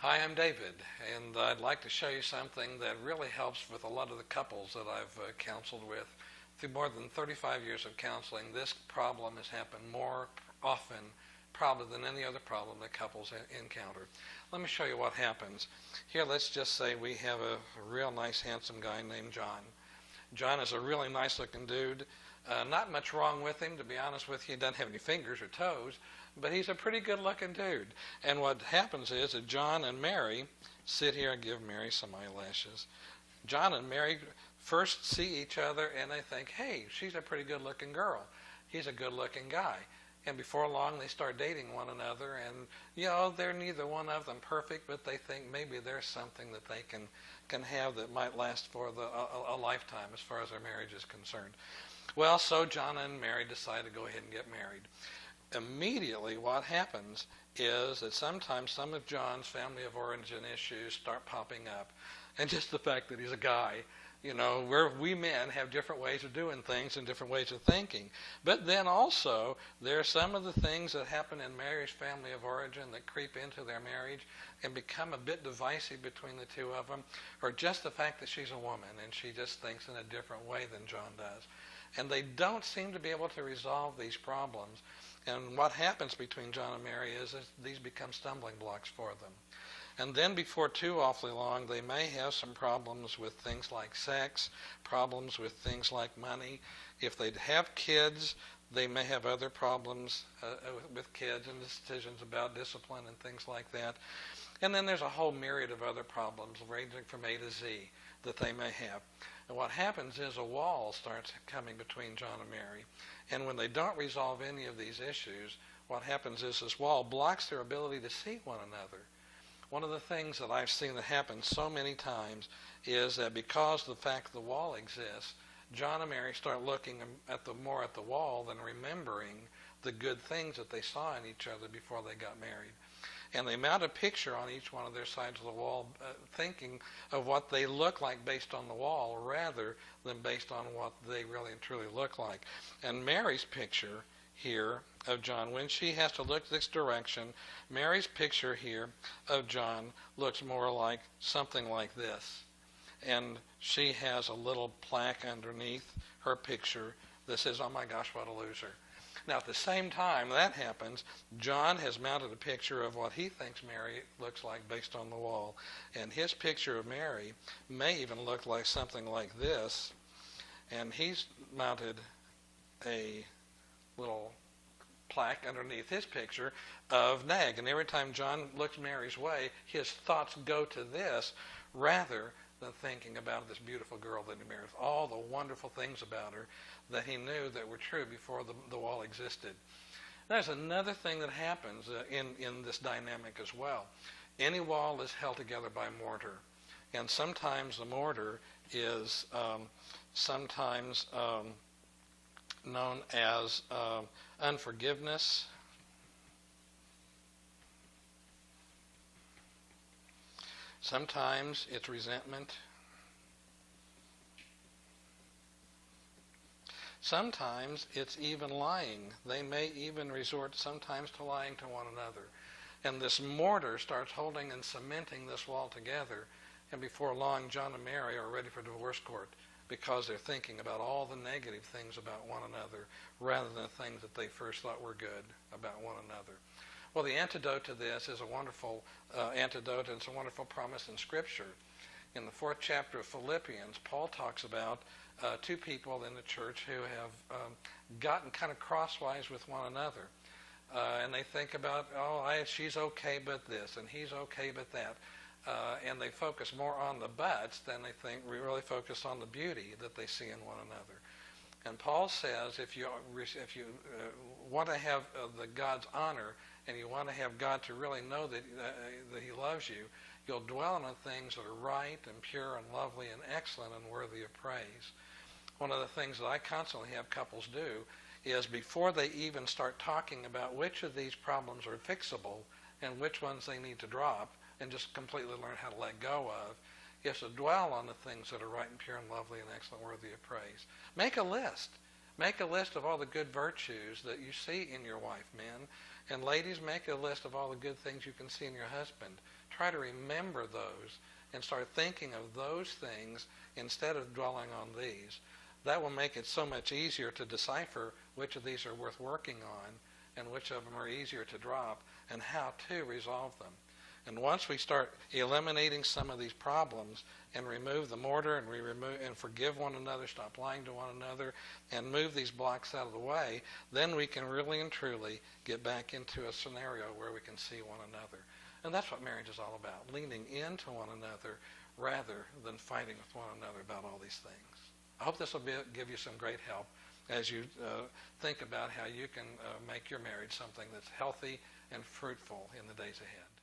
Hi, I'm David, and I'd like to show you something that really helps with a lot of the couples that I've counseled with. Through more than 35 years of counseling, this problem has happened more often probably than any other problem that couples encounter. Let me show you what happens. Here, let's just say we have a real nice, handsome guy named John. John is a really nice looking dude. Not much wrong with him, to be honest with you. He doesn't have any fingers or toes, but he's a pretty good looking dude. And what happens is that John and Mary sit here and give Mary some eyelashes. John and Mary first see each other and they think, hey, she's a pretty good looking girl. He's a good looking guy. And before long, they start dating one another. And, they're neither one of them perfect, but they think maybe there's something that they can have that might last for a lifetime as far as their marriage is concerned. Well, so John and Mary decide to go ahead and get married. Immediately what happens is that sometimes some of John's family of origin issues start popping up. And just the fact that he's a guy, we men have different ways of doing things and different ways of thinking. But then also, there are some of the things that happen in Mary's family of origin that creep into their marriage and become a bit divisive between the two of them, or just the fact that she's a woman and she just thinks in a different way than John does. And they don't seem to be able to resolve these problems. And what happens between John and Mary is that these become stumbling blocks for them. And then before too awfully long, they may have some problems with things like sex, problems with things like money. If they have kids, they may have other problems with kids and decisions about discipline and things like that. And then there's a whole myriad of other problems ranging from A to Z that they may have. And what happens is a wall starts coming between John and Mary. And when they don't resolve any of these issues, what happens is this wall blocks their ability to see one another. One of the things that I've seen that happen so many times is that because of the fact the wall exists, John and Mary start looking more at the wall than remembering the good things that they saw in each other before they got married. And they mount a picture on each one of their sides of the wall, thinking of what they look like based on the wall rather than based on what they really and truly look like. And Mary's picture here of John, when she has to look this direction, Mary's picture here of John looks more like something like this. And she has a little plaque underneath her picture that says, "Oh my gosh, what a loser." Now, at the same time that happens, John has mounted a picture of what he thinks Mary looks like based on the wall. And his picture of Mary may even look like something like this. And he's mounted a little plaque underneath his picture of Nag. And every time John looks Mary's way, his thoughts go to this rather than thinking about this beautiful girl that he married, all the wonderful things about her that he knew that were true before the wall existed. There's another thing that happens in this dynamic as well. Any wall is held together by mortar. And sometimes the mortar is sometimes known as unforgiveness. Sometimes it's resentment. Sometimes it's even lying. They may even resort sometimes to lying to one another. And this mortar starts holding and cementing this wall together. And before long, John and Mary are ready for divorce court because they're thinking about all the negative things about one another rather than the things that they first thought were good about one another. Well, the antidote to this is a wonderful antidote, and it's a wonderful promise in Scripture. In the 4th chapter of Philippians, Paul talks about two people in the church who have gotten kind of crosswise with one another. And they think about, she's okay but this, and he's okay but that. And they focus more on the buts than they think we really focus on the beauty that they see in one another. And Paul says if you want to have the God's honor and you want to have God to really know that he loves you, you'll dwell on the things that are right and pure and lovely and excellent and worthy of praise. One of the things that I constantly have couples do is before they even start talking about which of these problems are fixable and which ones they need to drop and just completely learn how to let go of, is to dwell on the things that are right and pure and lovely and excellent, worthy of praise. Make a list. Make a list of all the good virtues that you see in your wife, men. And ladies, make a list of all the good things you can see in your husband. try to remember those and start thinking of those things instead of dwelling on these. That will make it so much easier to decipher which of these are worth working on and which of them are easier to drop and how to resolve them. And once we start eliminating some of these problems and remove the mortar and we remove and forgive one another, stop lying to one another, and move these blocks out of the way, then we can really and truly get back into a scenario where we can see one another. And that's what marriage is all about, leaning into one another rather than fighting with one another about all these things. I hope this will give you some great help as you think about how you can make your marriage something that's healthy and fruitful in the days ahead.